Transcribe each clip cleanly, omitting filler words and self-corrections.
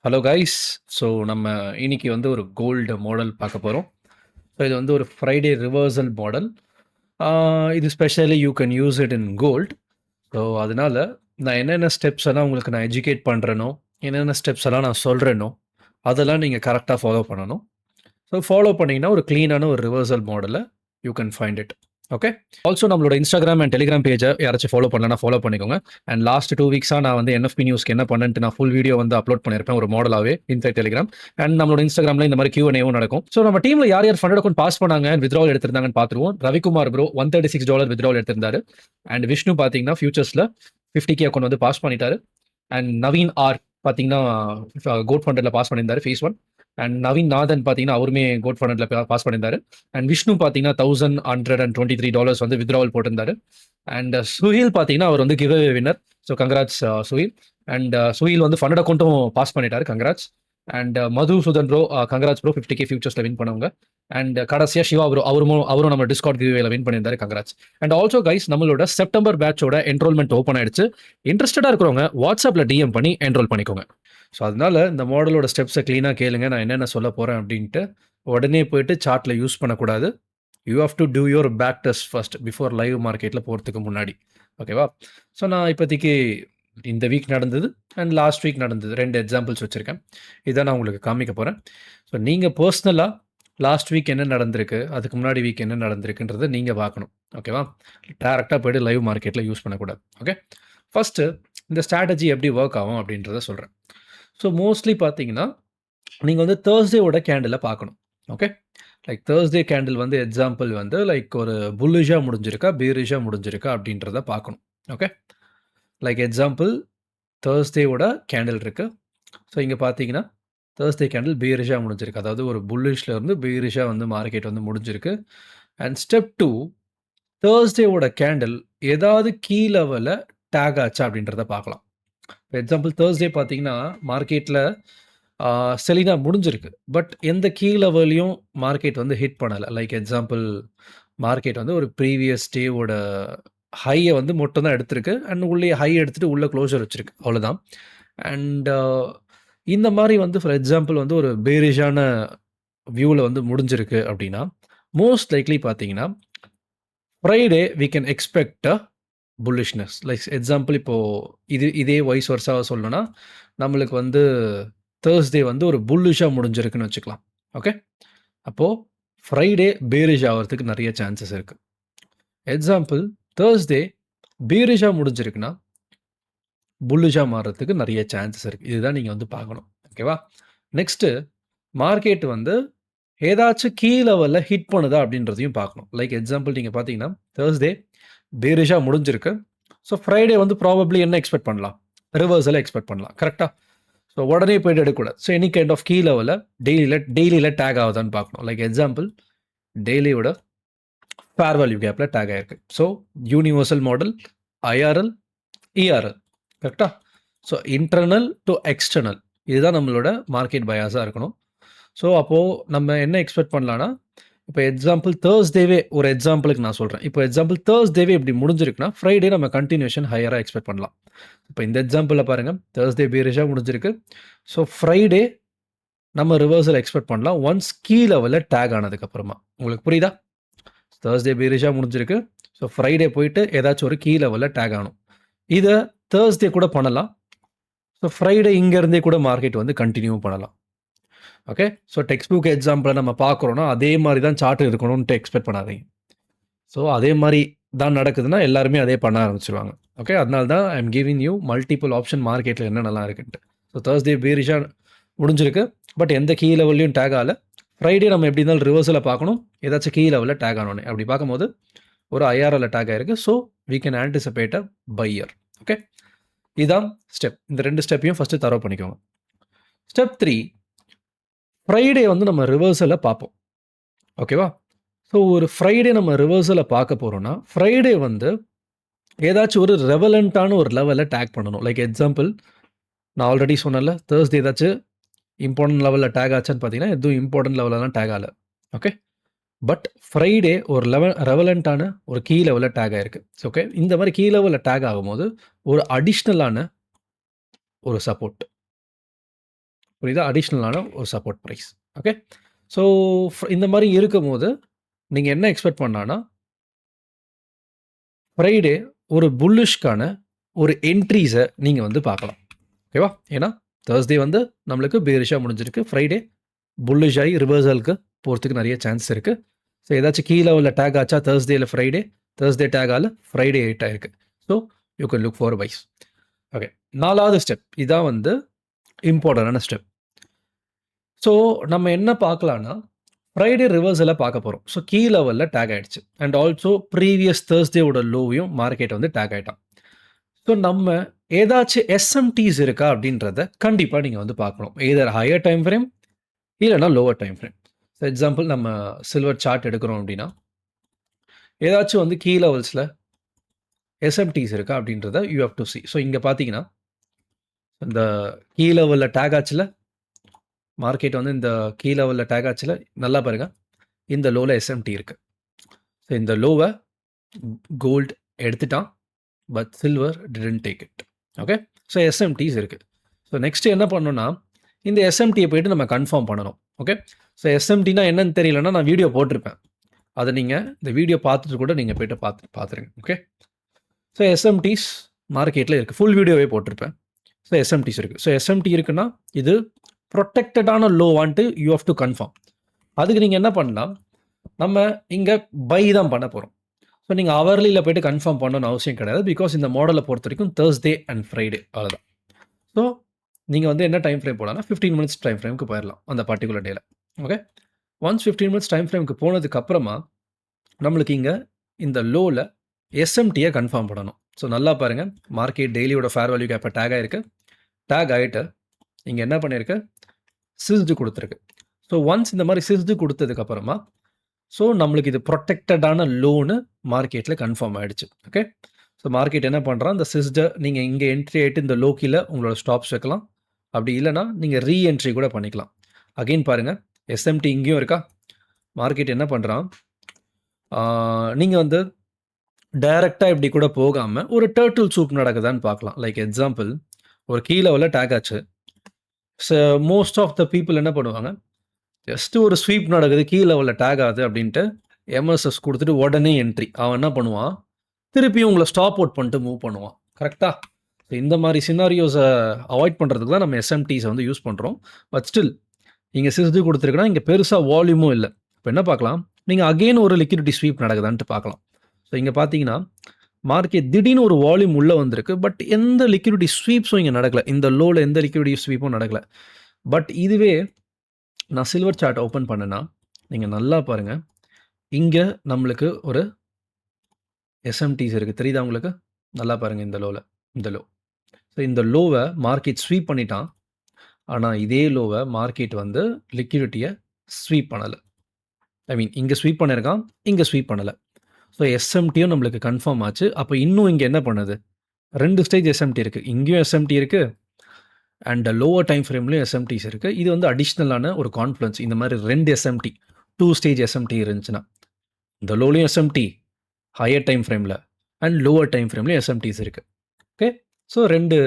Hello guys. So நம்ம இன்னைக்கு வந்து ஒரு கோல்டு மாடல் பார்க்க போகிறோம். ஸோ இது வந்து ஒரு ஃப்ரைடே ரிவர்சல் மாடல். இது specially you can use it in gold. So அதனால நான் என்னென்ன ஸ்டெப்ஸ் எல்லாம் உங்களுக்கு நான் எஜுகேட் பண்ணுறேனோ, என்னென்ன ஸ்டெப்ஸ் எல்லாம் நான் சொல்கிறேனோ, அதெல்லாம் நீங்கள் கரெக்டாக ஃபாலோ பண்ணணும். ஸோ ஃபாலோ பண்ணிங்கன்னா ஒரு க்ளீனான ஒரு ரிவர்சல் மாடலை you can find it. Okay. Also நம்மளோட இன்ஸ்டாகிராம் அண்ட் டெலிகிராம் பேஜை யாராச்சும் ஃபாலோ பண்ணலன்னா ஃபாலோ பண்ணிக்கோங்க. அண்ட் லாஸ்ட் 2 வீக்ஸாக நான் வந்து என்எஃப்பி நியூஸ்க்கு என்ன பண்ணேன்ட்டு நான் ஃபுல் வீடியோ வந்து அப்லோட் பண்ணியிருப்பேன் ஒரு மாடலாகவே இன்சைட் டெலிகிராம். அண்ட் நம்மளோட இன்ஸ்டாகிராமில் இந்த மாதிரி Q&A நடக்கும். ஸோ நம்ம டீமில் யார் யார் ஃபண்டட் அக்கௌண்ட் பாஸ் பண்ணாங்க அண்ட் வித்ட்ராவல் எடுத்திருந்தாங்கன்னு பார்த்துருவோம். ரவிக்குமார் ப்ரோ $136 வித்ட்ராவல் எடுத்திருந்தாரு. அண்ட் விஷ்ணு பார்த்தீங்கன்னா ஃபியூச்சர்ஸில் 50K அக்கௌண்ட் வந்து பாஸ் பண்ணிட்டாரு. அண்ட் நவீன் ஆர் பார்த்தீங்கன்னா கோட் ஃபண்டரில் பாஸ் பண்ணியிருந்தாரு ஃபேஸ் 1. அண்ட் நவீன் நாதன் பார்த்தீங்கன்னா அவருமே கோட் ஃபண்டரில் பாஸ் பண்ணியிருந்தாரு. அண்ட் விஷ்ணு பார்த்தீங்கன்னா $1,123 வந்து வித்ட்ராவல் போட்டிருந்தாரு. அண்ட் சுஹில் பார்த்தீங்கன்னா அவர் வந்து give away winner. So congrats Suhil. And Suhil வந்து ஃபண்டட் அக்கௌண்ட்டும் பாஸ் பண்ணிட்டாரு. Congrats. And Madhusudan bro congrats bro 50K ஃபியூச்சர்ஸில் வின் பண்ணவங்க. அண்ட் கடைசியாக சிவா ப்ரோ அவரும் நம்ம டிஸ்கார்ட் கிவ்வேல வின் பண்ணியிருந்தாரு. கங்க்ராட்ஸ். அண்ட் ஆல்சோ கைஸ் நம்மளோட செப்டம்பர் பேட்சோட என்ரோல்மெண்ட் ஓப்பன் ஆயிடுச்சு. இன்ட்ரெஸ்டடாக இருக்கிறவங்க வாட்ஸ்அப்பில் டிஎம் பண்ணி என்ரோல் பண்ணிக்கோங்க. ஸோ அதனால இந்த மாடலோட ஸ்டெப்ஸை க்ளீனாக கேளுங்க, நான் என்னென்ன சொல்ல போகிறேன் அப்படின்ட்டு. உடனே போயிட்டு சார்ட்டில் யூஸ் பண்ணக்கூடாது. You have to do your back test first before live மார்க்கெட்டில் போகிறதுக்கு முன்னாடி. ஓகேவா? ஸோ நான் இப்போதைக்கு இந்த வீக் நடந்தது அண்ட் லாஸ்ட் வீக் நடந்தது 2 எக்ஸாம்பிள்ஸ் வச்சுருக்கேன். இதை நான் உங்களுக்கு காமிக்க போகிறேன். ஸோ நீங்கள் பர்சனலாக லாஸ்ட் வீக் என்ன நடந்திருக்கு, அதுக்கு முன்னாடி வீக் என்ன நடந்திருக்குன்றதை நீங்கள் பார்க்கணும். ஓகேவா? டேரெக்டாக போய்ட்டு லைவ் மார்க்கெட்டில் யூஸ் பண்ணக்கூடாது. ஓகே. ஃபஸ்ட்டு இந்த ஸ்ட்ராட்டஜி எப்படி ஒர்க் ஆகும் அப்படின்றத சொல்கிறேன். ஸோ மோஸ்ட்லி பார்த்தீங்கன்னா நீங்கள் வந்து தேர்ஸ்டேவோட கேண்டிலை பார்க்கணும். ஓகே. லைக் தேர்ஸ்டே கேண்டில் வந்து எக்ஸாம்பிள் வந்து லைக் ஒரு புல்லிஷாக முடிஞ்சிருக்கா பீரிஷாக முடிஞ்சிருக்கா அப்படின்றத பார்க்கணும். ஓகே. லைக் எக்ஸாம்பிள் தேர்ஸ்டேவோட கேண்டில் இருக்குது. ஸோ இங்கே பார்த்தீங்கன்னா தேர்ஸ்டே கேண்டில் பீரிஷாக முடிஞ்சிருக்கு. அதாவது ஒரு புல்லிஷில் இருந்து பீரிஷாக வந்து மார்க்கெட் வந்து முடிஞ்சிருக்கு. அண்ட் ஸ்டெப் 2 தேர்ஸ்டேவோட கேண்டில் ஏதாவது கீ லெவலில் டேக் ஆச்சா அப்படின்றத பார்க்கலாம். எக்ஸாம்பிள் தேர்ஸ்டே பார்த்தீங்கன்னா மார்க்கெட்டில் செலினா முடிஞ்சிருக்கு. பட் எந்த கீ லெவலையும் மார்க்கெட் வந்து ஹிட் பண்ணலை. லைக் எக்ஸாம்பிள் மார்க்கெட் வந்து ஒரு ப்ரீவியஸ் டேவோட ஹையை வந்து மட்டும் தான் எடுத்திருக்கு. அண்ட் உள்ளே ஹை எடுத்துகிட்டு உள்ளே க்ளோஷர் வச்சுருக்கு. அவ்வளோதான். அண்ட் இந்த மாதிரி வந்து ஃபார் எக்ஸாம்பிள் வந்து ஒரு பேரிஷான வியூவில் வந்து முடிஞ்சிருக்கு அப்படின்னா மோஸ்ட் லைக்லி பார்த்தீங்கன்னா Friday we can expect a bullishness. Like example இப்போது இதே வைஸ் வர்ஸாக சொல்லணும்னா நம்மளுக்கு வந்து தேர்ஸ்டே வந்து ஒரு புல்லிஷாக முடிஞ்சிருக்குன்னு வச்சுக்கலாம். ஓகே. அப்போது ஃப்ரைடே பேரிஷ் ஆகிறதுக்கு நிறைய சான்சஸ் இருக்குது. எக்ஸாம்பிள் தேர்ஸ்டே பீரிஷாக முடிஞ்சிருக்குன்னா புல்லிஷாக மாறுறதுக்கு நிறைய சான்சஸ் இருக்குது. இதுதான் நீங்கள் வந்து பார்க்கணும். ஓகேவா? நெக்ஸ்ட்டு மார்க்கெட் வந்து ஏதாச்சும் கீ லெவலில் ஹிட் பண்ணுதா அப்படின்றதையும் பார்க்கணும். லைக் எக்ஸாம்பிள் நீங்கள் பார்த்தீங்கன்னா தேர்ஸ்டே பேரிஷாக முடிஞ்சிருக்கு. ஸோ ஃப்ரைடே வந்து ப்ராபப்ளி என்ன எக்ஸ்பெக்ட் பண்ணலாம்? ரிவர்ஸில் எக்ஸ்பெக்ட் பண்ணலாம். கரெக்டாக? ஸோ உடனே போய்ட்டு எடுக்கக்கூடாது. So any kind of key லெவலில் டெய்லியில் டேக் ஆகுதான்னு பார்க்கணும். லைக் எக்ஸாம்பிள் டெய்லியோட ஃபேர் வேல்யூ கேப்பில் டேக் ஆகிருக்கு. So universal model IRL ERL கரெக்டாக? ஸோ இன்டர்னல் டு எக்ஸ்டர்னல் இதுதான் நம்மளோட மார்க்கெட் பயாஸாக இருக்கணும். ஸோ அப்போது நம்ம என்ன எக்ஸ்பெக்ட் பண்ணலான்னா இப்போ எக்ஸாம்பிள் தேர்ஸ்டேவே ஒரு எக்ஸாம்பிளுக்கு நான் சொல்கிறேன். இப்போ எக்ஸாம்பிள் தேர்ஸ்டேவே இப்படி முடிஞ்சிருக்குன்னா ஃப்ரைடே நம்ம கண்டினியூஷன் ஹையராக எக்ஸ்பெக்ட் பண்ணலாம். இப்போ இந்த எக்ஸாம்பிளில் பாருங்கள் தேர்ஸ்டே பீரிஷாக முடிஞ்சிருக்கு. ஸோ ஃப்ரைடே நம்ம ரிவர்சல் எக்ஸ்பெக்ட் பண்ணலாம் ஒன்ஸ் கீ லெவலில் டேக் ஆனதுக்கப்புறமா. உங்களுக்கு புரியுதா? தேர்ஸ்டே பீரிஷாக முடிஞ்சிருக்கு. ஸோ ஃப்ரைடே போயிட்டு ஏதாச்சும் ஒரு கீ லெவலில் டேக் ஆகணும். இதை தேர்ஸ்டே கூட பண்ணலாம். ஸோ ஃப்ரைடே இங்கேருந்தே கூட மார்க்கெட் வந்து கண்டினியூ பண்ணலாம். ஓகே. ஸோ டெக்ஸ்ட் புக் எக்ஸாம்பிளை நம்ம பார்க்குறோன்னா அதே மாதிரி தான் சார்ட் இருக்கணும்ன்ட்டு எக்ஸ்பெக்ட் பண்ணாதீங்க. ஸோ அதே மாதிரி தான் நடக்குதுன்னா எல்லாருமே அதே பண்ண ஆரம்பிச்சிருவாங்க. ஓகே. அதனால தான் I am giving you multiple option மார்க்கெட்டில் என்னென்னலாம் இருக்குன்ட்டு. ஸோ தேர்ஸ்டே பீரிஷாக முடிஞ்சிருக்கு. பட் எந்த கீ லெவல்லையும் டேக் ஆகலை. ஃப்ரைடே நம்ம எப்படி இருந்தாலும் ரிவர்ஸில் பார்க்கணும். ஏதாச்சும் கீ லெவலில் டேக் ஆனோன்னே அப்படி பார்க்கும்போது ஒரு IRL டேக் ஆகிருக்கு. So we can anticipate a buyer. Okay. இதுதான் ஸ்டெப். இந்த 2 ஸ்டெப்பையும் ஃபஸ்ட்டு தரவு பண்ணிக்கோங்க. ஸ்டெப் 3 ஃப்ரைடே வந்து நம்ம ரிவர்சலில் பார்ப்போம். ஓகேவா? ஸோ ஒரு ஃப்ரைடே நம்ம ரிவர்சலில் பார்க்க போகிறோன்னா ஃப்ரைடே வந்து ஏதாச்சும் ஒரு ரெவலண்ட்டான ஒரு லெவலில் டேக் பண்ணணும். லைக் எக்ஸாம்பிள் நான் ஆல்ரெடி சொன்னேன்ல தேர்ஸ்டே ஏதாச்சும் இம்பார்ட்டன்ட் லெவலில் டேக் ஆச்சான்னு பார்த்தீங்கன்னா எதுவும் இம்பார்ட்டன்ட் லெவலெலாம் டேக் ஆகலை. ஓகே. பட் ஃப்ரைடே ஒரு ரெவலண்ட்டான ஒரு கீ லெவலில் டேக் ஆகிருக்கு. ஓகே. இந்த மாதிரி கீ லெவலில் டேக் ஆகும்போது ஒரு அடிஷ்னலான ஒரு சப்போர்ட் புரியுதா? அடிஷ்னலான ஒரு சப்போர்ட் ப்ரைஸ். ஓகே. ஸோ இந்த மாரி இருக்கும்போது, நீங்க என்ன எக்ஸ்பெக்ட் பண்ணலான்னா, ஃப்ரைடே ஒரு புல்லிஷ்க்கான ஒரு என்ட்ரீஸ நீங்க வந்து பார்க்கலாம். ஓகேவா? ஏன்னா, தர்ஸ்டே வந்து நம்மளுக்கு பேரிஷா முடிஞ்சிருக்கு. ஃப்ரைடே புல்லிஷ் ஆயி ரிவர்சலுக்கு போறதுக்கு நெறைய சான்ஸ் இருக்கு. ஸோ ஏதாச்சும் கீ லெவல்ல டேக் ஆச்சா தர்ஸ்டேல ஃப்ரைடே, தர்ஸ்டே டேக் ஆகல, ஃப்ரைடே ஹிட் ஆயிருக்கு. So you can look for buys. Okay. 4வது ஸ்டெப். இதான் வந்து இம்பார்ட்டன்டான ஸ்டெப். ஸோ நம்ம என்ன பார்க்கலான்னா, ஃப்ரைடே ரிவர்சல பார்க்க போறோம். ஸோ கீ லெவல்ல டேக் ஆயிடுச்சு. அண்ட் ஆல்சோ ப்ரீவியஸ் தர்ஸ்டேவோட லோவையும் மார்க்கெட் வந்து டேக் ஆயிட்டான். ஸோ நம்ம ஏதாச்சும் எஸ்எம்டிஸ் இருக்கா அப்படின்றத கண்டிப்பா நீங்க வந்து பார்க்கணும். எய்தர் ஹையர் டைம் ஃப்ரேம் இல்லன்னா lower time frame. For example நம்ம சில்வர் சார்ட் எடுக்கிறோம் அப்படின்னா, ஏதாச்சும் வந்து கீ லெவல்ஸ்ல எஸ்எம்டிஸ் இருக்கா அப்படின்றத you have to C. So இங்க பார்த்தீங்கன்னா, இந்த கீ லெவல்ல டேக் ஆச்சுல, மார்க்கெட் வந்து இந்த கீ லெவல்ல டேக் ஆச்சுல, நல்லா பாருங்க. இந்த லோல எஸ்எம்டி இருக்கு. ஸோ இந்த லோவ கோல்ட் எடுத்துட்டான். But silver didn't take it. Okay. So SMTs இருக்கு. ஸோ நெக்ஸ்ட் என்ன பண்ணணும்னா, இந்த எஸ்எம்டியை போயிட்டு நம்ம கன்ஃபார்ம் பண்ணணும். ஓகே. ஸோ எஸ்எம்டினா என்னன்னு தெரியலன்னா நான் வீடியோ போட்டிருப்பேன். அதை நீங்கள் இந்த வீடியோ பார்த்துட்டு கூட நீங்கள் போய்ட்டு பார்த்துருங்க. ஓகே. ஸோ எஸ்எம்டிஸ் மார்க்கெட்டில் இருக்குது. ஃபுல் வீடியோவே போட்டிருப்பேன். ஸோ எஸ்எம்டிஸ் இருக்குது. ஸோ எஸ்எம்டி இருக்குன்னா இது ப்ரொடெக்டடான low want you have to confirm. அதுக்கு நீங்கள் என்ன பண்ணலாம், நம்ம இங்கே பை தான் பண்ண போகிறோம். ஸோ நீங்கள் அவர்லியில் போய்ட்டு கன்ஃபார்ம் பண்ணணும்னு அவசியம் கிடையாது. பிகாஸ் இந்த மாடலை பொறுத்த வரைக்கும் தேர்ஸ்டே அண்ட் ஃப்ரைடே அவ்வளோதான். ஸோ நீங்கள் வந்து என்ன டைம் ஃப்ரேம் போடலாம்னா 15 மினிட்ஸ் டைம் ஃப்ரேமுக்கு போயிடலாம் அந்த பர்டிகுலர் டேல. ஓகே. ஒன்ஸ் 15 மினிட்ஸ் டைம் ஃப்ரேமுக்கு போனதுக்கு அப்புறமா நம்மளுக்கு இங்கே இந்த லோவில் எஸ்எம்டியை கன்ஃபார்ம் பண்ணணும். ஸோ நல்லா பாருங்கள், மார்க்கெட் டெய்லியோட ஃபேர் வேல்யூ கேப்பை டேக் ஆகிருக்கு. டேக் ஆகிட்டு இங்கே என்ன பண்ணியிருக்கு, சிஸ்டு கொடுத்துருக்கு. ஸோ ஒன்ஸ் இந்த மாதிரி சிஸ்டு கொடுத்ததுக்கப்புறமா ஸோ நம்மளுக்கு இது ப்ரொடெக்டடான லோனு மார்க்கெட்டில் கன்ஃபார்ம் ஆகிடுச்சு. ஓகே. ஸோ மார்க்கெட் என்ன பண்ணுறான், இந்த சிஸ்டை நீங்கள் இங்கே என்ட்ரி ஆகிட்டு இந்த லோக்கில் உங்களோட ஸ்டாப்ஸ் வைக்கலாம். அப்படி இல்லைனா நீங்கள் ரீஎன்ட்ரி கூட பண்ணிக்கலாம். அகெயின் பாருங்கள், எஸ்எம்டி இங்கேயும் இருக்கா. மார்க்கெட் என்ன பண்ணுறான், நீங்கள் வந்து டைரெக்டாக இப்படி கூட போகாமல் ஒரு டர்ட்டில் சூப் நடக்குதான்னு பார்க்கலாம். லைக் எக்ஸாம்பிள், ஒரு கீ லெவலில் டேக் ஆச்சு. So most of the people என்ன பண்ணுவாங்க, ஜஸ்ட் ஒரு ஸ்வீப் நடக்குது, கீ லெவலில் டேக் ஆகுது அப்படின்ட்டு எம்எஸ்எஸ் கொடுத்துட்டு உடனே என்ட்ரி. அவன் என்ன பண்ணுவான், திருப்பியும் உங்களை ஸ்டாப் அவுட் பண்ணிட்டு மூவ் பண்ணுவான். கரெக்டாக. ஸோ இந்த மாதிரி சினாரியோஸை அவாய்ட் பண்ணுறதுக்கு தான் நம்ம எஸ்எம்டிஸை வந்து யூஸ் பண்ணுறோம். பட் ஸ்டில் இங்கே சிஸ்டு கொடுத்துருக்குன்னா இங்கே பெருசாக வால்யூமும் இல்லை. இப்போ என்ன பார்க்கலாம், நீங்கள் அகெயின் ஒரு லிக்விடிட்டி ஸ்வீப் நடக்குதான்ட்டு பார்க்கலாம். ஸோ இங்கே பார்த்தீங்கன்னா மார்க்கெட் திடீர்னு ஒரு வால்யூம் உள்ளே வந்திருக்கு. பட் எந்த லிக்விடிட்டி ஸ்வீப்ஸும் இங்கே நடக்கலை. இந்த லோவில் எந்த லிக்விடிட்டி ஸ்வீப்பும் நடக்கலை. பட் இதுவே நான் சில்வர் சார்ட் ஓப்பன் பண்ணேன்னா நீங்கள் நல்லா பாருங்கள், இங்கே நம்மளுக்கு ஒரு எஸ்எம்டிஸ் இருக்குது. தெரியுதா உங்களுக்கு? நல்லா பாருங்கள், இந்த லோவில், இந்த லோ. ஸோ இந்த லோவை மார்க்கெட் ஸ்வீப் பண்ணிட்டான். ஆனால் இதே லோவை மார்க்கெட் வந்து லிக்விடிட்டியை ஸ்வீப் பண்ணலை. ஐ மீன் இங்கே ஸ்வீப் பண்ணியிருக்கான், இங்கே ஸ்வீப் பண்ணலை. ஸோ எஸ்எம்டியும் நம்மளுக்கு கன்ஃபார்ம் ஆச்சு. அப்போ இன்னும் இங்கே என்ன பண்ணுது, 2 ஸ்டேஜ் எஸ்எம்டி இருக்குது. இங்கேயும் எஸ்எம்டி இருக்குது அண்ட் லோவர் டைம் ஃப்ரேம்லேயும் எஸ்எம்டிஸ் இருக்குது. இது வந்து அடிஷ்னலான ஒரு கான்ஃப்ளன்ஸ். இந்த மாதிரி 2 எஸ்எம்டி, 2 ஸ்டேஜ் எஸ்எம்டி இருந்துச்சுன்னா, இந்த லோலையும் எஸ்எம்டி, ஹையர் டைம் ஃப்ரேமில் அண்ட் லோவர் டைம் ஃப்ரேம்லேயும் எஸ்எம்டிஸ் இருக்குது. ஓகே. ஸோ 2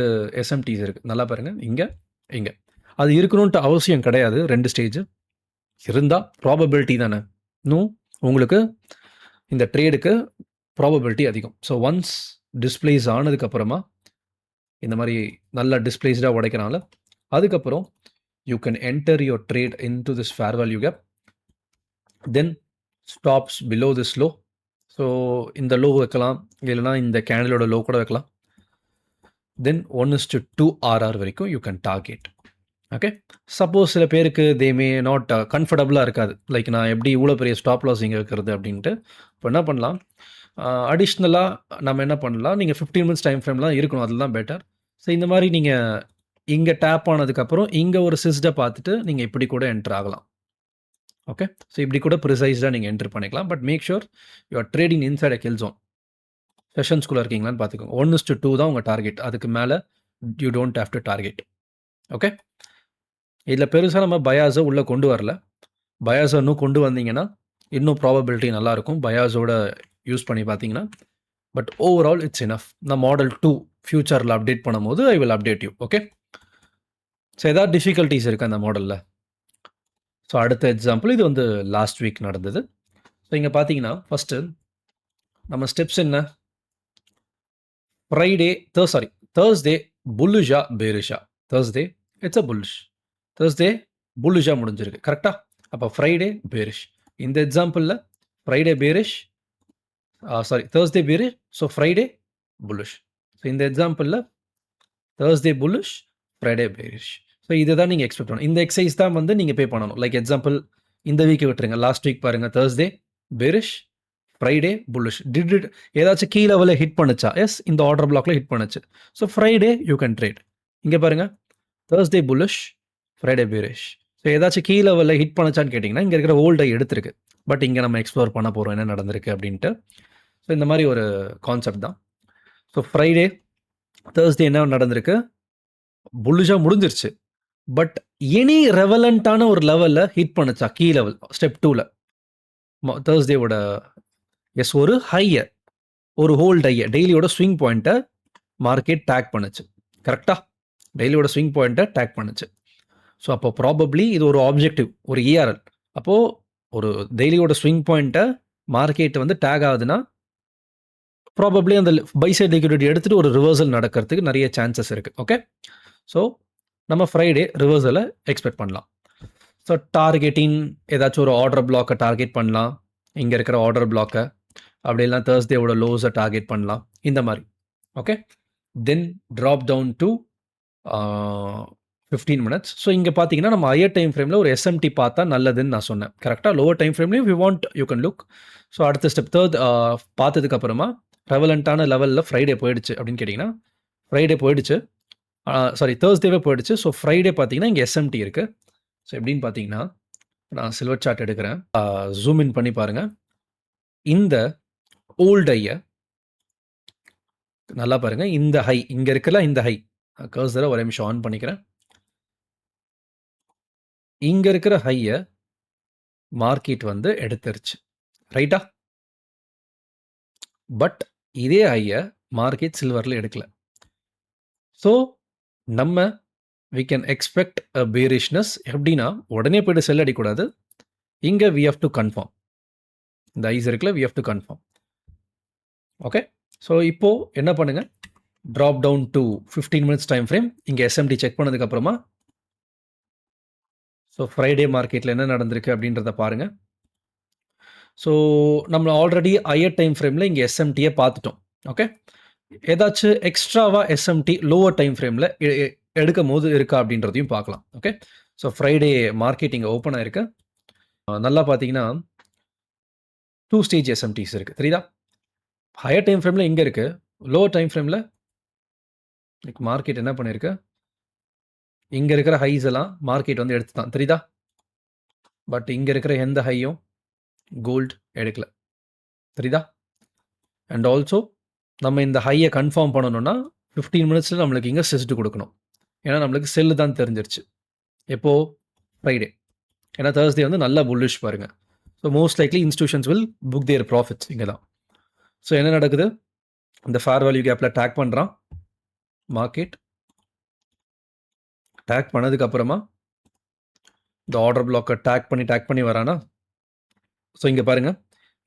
எஸ்எம்டிஸ் இருக்குது. நல்லா பாருங்கள், இங்கே இங்கே. அது இருக்கணுன்ட்டு அவசியம் கிடையாது. 2 ஸ்டேஜ் இருந்தால் ப்ராபபிலிட்டி தானே. இன்னும் உங்களுக்கு இந்த ட்ரேடுக்கு ப்ராபபிலிட்டி அதிகம். ஸோ ஒன்ஸ் டிஸ்பிளேஸ் ஆனதுக்கப்புறமா இந்த மாதிரி நல்லா டிஸ்பிளேஸ்டாக உடைக்கிறனால அதுக்கப்புறம் you can enter your trade into this fair value gap, then stops below this low. So இந்த லோ வைக்கலாம், இல்லைனா இந்த கேண்டிலோட லோ கூட வைக்கலாம். தென் 1:2 RR வரைக்கும் you can target. Okay. Suppose சில பேருக்கு தே மே நாட் கம்ஃபர்டபுளாக இருக்காது. லைக் நான் எப்படி இவ்வளோ பெரிய ஸ்டாப் லாஸ் இங்கே வைக்கிறது அப்படின்ட்டு. இப்போ என்ன பண்ணலாம், அடிஷ்னலாக நம்ம என்ன பண்ணலாம், நீங்கள் 15 மினிட்ஸ் டைம் ஃப்ரேம்லாம் இருக்கணும், அதில் தான் பெட்டர். ஸோ இந்த மாதிரி நீங்கள் இங்கே டேப் ஆனதுக்கப்புறம் இங்கே ஒரு சிஸ்டை பார்த்துட்டு நீங்கள் இப்படி கூட என்ட்ரு ஆகலாம். ஓகே. ஸோ இப்படி கூட ப்ரிசைஸ்டாக நீங்கள் என்ட்ரு பண்ணிக்கலாம். But make sure you are trading inside a kill zone. செஷன்ஸ்குள்ளே இருக்கீங்களான்னு பார்த்துக்கோங்க. 1:2 தான் உங்கள் டார்கெட். அதுக்கு மேலே you don't have to target. Okay. இதில் பெருசாக நம்ம பயாஸை உள்ளே கொண்டு வரல. பயாஸை இன்னும் கொண்டு வந்தீங்கன்னா இன்னும் ப்ராபபிலிட்டி நல்லாயிருக்கும் பயாஸோட யூஸ் பண்ணி பார்த்தீங்கன்னா. But overall it's enough. நான் மாடல் 2 ஃபியூச்சரில் அப்டேட் பண்ணும்போது I will update you. Okay. So ஏதாவது டிஃபிகல்ட்டீஸ் இருக்கா அந்த மாடலில்? ஸோ அடுத்த எக்ஸாம்பிள் இது வந்து லாஸ்ட் வீக் நடந்தது. ஸோ இங்கே பார்த்தீங்கன்னா ஃபஸ்ட்டு நம்ம ஸ்டெப்ஸ் என்ன? ஃப்ரைடே தேர்ஸ்டே புல்லிஷா பேரிஷா? Thursday it's a bullish. Thursday புல்லிஷா முடிஞ்சிருக்கு கரெக்டாக. அப்போ ஃப்ரைடே பேரிஷ். இந்த எக்ஸாம்பிளில் Friday bearish, Thursday bearish, so Friday bullish. So இந்த எக்ஸாம்பிளில் Thursday bullish, Friday bearish. So இதை தான் நீங்கள் எக்ஸ்பெக்ட் பண்ணணும். இந்த எக்ஸசைஸ் தான் வந்து நீங்கள் பே பண்ணணும். லைக் எக்ஸாம்பிள் இந்த வீக் விட்டுருங்க. லாஸ்ட் வீக் பாருங்கள், Thursday bearish, Friday bullish. Did ஏதாச்சும் கீ லெவலில் ஹிட் பண்ணுச்சா? எஸ், இந்த ஆர்டர் பிளாக்ல ஹிட் பண்ணுச்சு. So Friday you can trade. இங்கே பாருங்கள், Thursday bullish, Friday bearish. So ஏதாச்சும் கீ லெவலில் ஹிட் பண்ணுச்சான்னு கேட்டிங்கன்னா இங்கே இருக்கிற ஓல்டை எடுத்திருக்கு. பட் இங்கே நம்ம எக்ஸ்ப்ளோர் பண்ண போகிறோம் என்ன நடந்திருக்கு அப்படின்ட்டு. ஸோ இந்த மாதிரி ஒரு கான்செப்ட் தான். ஸோ ஃப்ரைடே தேர்ஸ்டே என்ன நடந்திருக்கு? புல்லிஷாக முடிஞ்சிருச்சு. பட் எனி ரெவலண்ட்டான ஒரு லெவலில் ஹிட் பண்ணுச்சா? கீ லெவல் ஸ்டெப் 2ல் தேர்ஸ்டேவோட எஸ் ஒரு ஹையை, ஒரு ஹோல்ட் ஹையை, டெய்லியோட ஸ்விங் பாயிண்ட்டை மார்க்கெட் டேக் பண்ணுச்சு கரெக்டாக. டெய்லியோட ஸ்விங் பாயிண்ட்டை டேக் பண்ணுச்சு. ஸோ அப்போ ப்ராபப்ளி இது ஒரு ஆப்ஜெக்டிவ், ஒரு ஏஆர்எல். அப்போது ஒரு டெய்லியோட ஸ்விங் பாயிண்ட்டை மார்க்கெட் வந்து டேக் ஆகுதுன்னா ப்ராபப்ளி அந்த பை சைட் லிக்விடிட்டி எடுத்துகிட்டு ஒரு ரிவர்சல் நடக்கிறதுக்கு நிறைய சான்சஸ் இருக்குது. ஓகே, ஸோ நம்ம ஃப்ரைடே ரிவர்சலை எக்ஸ்பெக்ட் பண்ணலாம். ஸோ டார்கெட்டிங் ஏதாச்சும் ஒரு ஆர்டர் பிளாக்கை டார்கெட் பண்ணலாம். இங்கே இருக்கிற ஆர்டர் பிளாக்கை அப்படி இல்லைனா தேர்ஸ்டேவோட லோஸை டார்கெட் பண்ணலாம் இந்த மாதிரி. Okay, then drop down to 15 minutes. So இங்கே பார்த்தீங்கன்னா நம்ம ஹையர் டைம் ஃப்ரேமில் ஒரு எஸ்எம்டி பார்த்தா நல்லதுன்னு நான் சொன்னேன் கரெக்டாக. லோவர் டைம் ஃப்ரேம்லேயும் you want you can look. So அடுத்த ஸ்டெப் பார்த்ததுக்கப்புறமா ரெவலண்ட்டான லெவலில் ஃப்ரைடே போயிடுச்சு அப்படின்னு கேட்டிங்கன்னா, ஃப்ரைடே போயிடுச்சு, தேர்ஸ்டேவே போயிடுச்சு. ஸோ ஃப்ரைடே பார்த்தீங்கன்னா இங்கே எஸ்எம்டி இருக்குது. ஸோ எப்படின்னு பார்த்தீங்கன்னா, நான் சில்வர் சார்ட் எடுக்கிறேன், ஜூம் இன் பண்ணி பாருங்கள். இந்த ஓல்ட் ஹையை நல்லா பாருங்கள். இந்த ஹை இங்கே இருக்குல்ல, இந்த ஹை கர்சரை ஒரு நிமிஷம் ஆன் பண்ணிக்கிறேன். இங்கே இருக்கிற ஹையை மார்க்கெட் வந்து எடுத்துருச்சு ரைட்டா. பட் இதே ஹையை மார்க்கெட் சில்வரில் எடுக்கல. ஸோ நம்ம we can expect a bearishness. எப்படின்னா உடனே போய்ட்டு செல் அடிக்கூடாது. இங்கே we have to confirm. இந்த ஐஸ் இருக்குல்ல, we have to confirm. Okay, so இப்போது என்ன பண்ணுங்கள், drop down to 15 minutes time frame. இங்கே எஸ்எம்டி செக் பண்ணதுக்கப்புறமா ஸோ ஃப்ரைடே மார்க்கெட்டில் என்ன நடந்திருக்கு அப்படின்றத பாருங்கள். ஸோ நம்ம ஆல்ரெடி ஹையர் டைம் ஃப்ரேமில் இங்கே எஸ்எம்டியை பார்த்துட்டோம். ஓகே, ஏதாச்சும் எக்ஸ்ட்ராவாக எஸ்எம்டி லோவர் டைம் ஃப்ரேமில் எடுக்கும் போது இருக்கா அப்படின்றதையும் பார்க்கலாம். ஓகே, ஸோ ஃப்ரைடே மார்க்கெட் இங்கே ஓப்பன் ஆயிருக்கு. நல்லா பார்த்தீங்கன்னா 2 ஸ்டேஜ் எஸ்எம்டிஸ் இருக்குது தெரியுதா. ஹையர் டைம் ஃப்ரேமில் இங்கே இருக்குது, லோவர் டைம் ஃப்ரேமில் மார்க்கெட் என்ன பண்ணியிருக்கு, இங்கே இருக்கிற ஹைஸ் எல்லாம் மார்க்கெட் வந்து எடுத்து தான் தெரியுதா. பட் இங்கே இருக்கிற எந்த ஹையும் கோல்டு எடுக்கல தெரியுதா. அண்ட் ஆல்சோ நம்ம இந்த ஹையை கன்ஃபார்ம் பண்ணணும்னா 15 மினிட்ஸில் நம்மளுக்கு இங்கே செஸ்ட்டு கொடுக்கணும். ஏன்னா நம்மளுக்கு செல்லு தான் தெரிஞ்சிருச்சு எப்போது, ஃப்ரைடே. ஏன்னா தேர்ஸ்டே வந்து நல்லா புல்லிஷ் பாருங்கள். So most likely institutions will book their profits இங்கே தான். ஸோ என்ன நடக்குது, இந்த ஃபேர் வேல்யூ கேப்பில் டேக் பண்ணுறான் மார்க்கெட். டேக் பண்ணதுக்கப்புறமா இந்த ஆர்டர் பிளாக்கை டேக் பண்ணி வரானா. ஸோ இங்கே பாருங்கள்,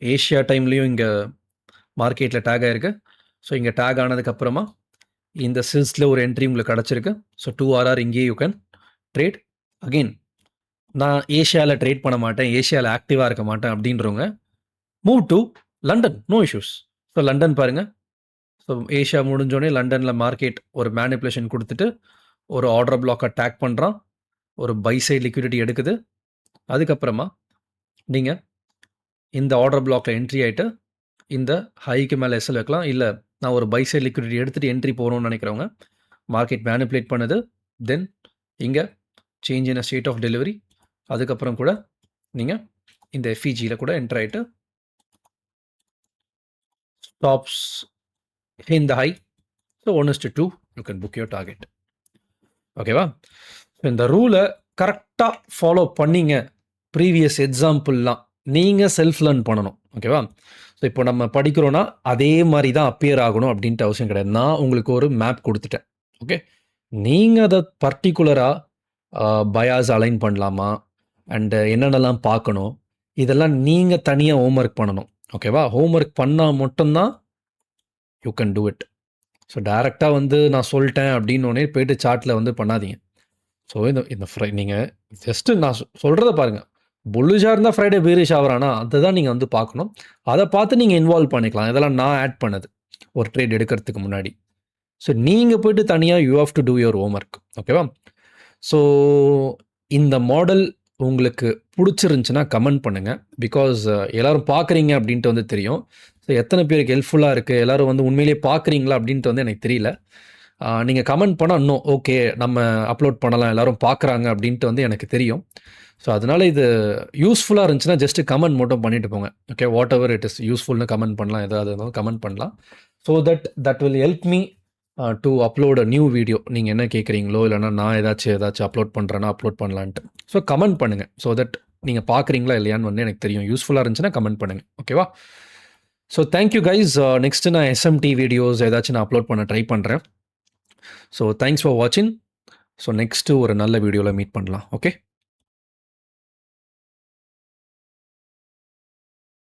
ஏஷியா டைம்லேயும் இங்கே மார்க்கெட்டில் டேக் ஆகிருக்கு. ஸோ இங்கே டேக் ஆனதுக்கப்புறமா இந்த சில்ஸில் ஒரு என்ட்ரி உங்களுக்கு கிடச்சிருக்கு. ஸோ 2RR இங்கேயே யூ கேன் ட்ரேட். அகெயின் நான் ஏஷியாவில் ட்ரேட் பண்ண மாட்டேன், ஏஷியாவில் ஆக்டிவாக இருக்க மாட்டேன் அப்படின்றவங்க move to London, no issues. So London பாருங்கள். ஸோ ஏஷியா முடிஞ்சோடனே லண்டனில் மார்க்கெட் ஒரு மேனிப்புலேஷன் கொடுத்துட்டு ஒரு ஆர்டர் பிளாக்கை டேக் பண்ணுறான், ஒரு பை சைட் லிக்விடிட்டி எடுக்குது. அதுக்கப்புறமா நீங்கள் இந்த ஆர்டர் பிளாக்கில் என்ட்ரி ஆகிட்டு இந்த ஹைக்கு மேலே எஸ்எல் வைக்கலாம். இல்லை நான் ஒரு பை சைட் லிக்விடிட்டி எடுத்துகிட்டு என்ட்ரி போகணும்னு நினைக்கிறவங்க மார்க்கெட் மேனிப்புலேட் பண்ணுது. தென் இங்கே change in state of delivery. அதுக்கப்புறம் கூட நீங்கள் இந்த எஃப்இஜியில் கூட என்ட்ரு ஆகிட்டு ஸ்டாப்ஸ் இந்த high. So 1:2 you can book your target. ஓகேவா. இந்த ரூலை கரெக்டாக ஃபாலோ பண்ணிங்க. ப்ரீவியஸ் எக்ஸாம்பிள்லாம் நீங்கள் செல்ஃப் லேர்ன் பண்ணணும். ஓகேவா. ஸோ இப்போ நம்ம படிக்கிறோன்னா அதே மாதிரி தான் அப்பியர் ஆகணும் அப்படின்ட்டு அவசியம் கிடையாது. நான் உங்களுக்கு ஒரு மேப் கொடுத்துட்டேன். ஓகே, நீங்கள் அதை பர்டிகுலராக பயாஸ் அலைன் பண்ணலாமா? அண்டு என்னென்னலாம் பார்க்கணும்? இதெல்லாம் நீங்க தனியா ஹோம்வொர்க் பண்ணணும். ஓகேவா? ஹோம்வொர்க் பண்ணா மட்டும் தான் you can do it. So டைரக்ட்டா வந்து நான் சொல்ட்டேன் அப்டின்னோனே போயிட்டு சாட்ல வந்து பண்ணாதீங்க. ஸோ இந்த இந்த நீங்க ஜஸ்ட்டு நான் சொல்றத பாருங்க. புல்லிஷா இருந்தா ஃப்ரைடே பீரிஷ் ஆவறானா? அததான் நீங்க வந்து பார்க்கணும். அத பார்த்து நீங்க இன்வால்வ் பண்ணிக்கலாம். இதெல்லாம் நான் ஆட் பண்ணது. ஒரு ட்ரேட் எடுக்கிறதுக்கு முன்னாடி. ஸோ நீங்க போயிட்டு தனியா you have to do your homework. ஓகேவா? ஸோ இந்த மாடல் உங்களுக்கு புடிச்சிருந்துச்சுன்னா கமெண்ட் பண்ணுங்க. பிகாஸ் எல்லாரும் பார்க்குறீங்க அப்டின்ட்டு வந்து தெரியும். ஸோ எத்தன பேருக்கு ஹெல்ப்ஃபுல்லா இருக்கு? எல்லாரும் வந்து உண்மையிலேயே பார்க்குறீங்களா? அப்டின்ட்டு வந்து எனக்கு தெரியல. நீங்க கமெண்ட் பண்ணா இன்னும் ஓகே நம்ம அப்லோட் பண்ணலாம். எல்லாரும் பார்க்குறாங்க அப்டின்ட்டு வந்து எனக்கு தெரியும். ஸோ அதனால இது யூஸ்ஃபுல்லா இருந்துச்சுன்னா ஜஸ்ட் கமெண்ட் மட்டும் பண்ணிட்டு போங்க. Okay. Whatever it is யூஸ்ஃபுல்னு கமெண்ட் பண்ணலாம். எதாவது இருந்தாலும் கமெண்ட் பண்ணலாம். So that will help me to upload a new video. நீங்க என்ன கேட்குறீங்களோ, இல்லன்னா நான் ஏதாச்சும் அப்லோட் பண்றேன்னா அப்லோட் பண்ணலான்ட்டு. ஸோ கமெண்ட் பண்ணுங்க. ஸோ தட் நீங்க பார்க்குறீங்களா இல்லையான்னு வந்து எனக்கு தெரியும். யூஸ்ஃபுல்லா இருந்துச்சுன்னா கமெண்ட் பண்ணுங்க. ஓகேவா? So thank you guys. Next நான் எஸ்எம்டி வீடியோஸ் ஏதாச்சும் நான் அப்லோட் பண்ண ட்ரை பண்றேன். ஸோ தேங்க்ஸ் ஃபார் வாட்சிங். ஸோ நெக்ஸ்ட்டு ஒரு நல்ல வீடியோல மீட் பண்ணலாம். ஓகே.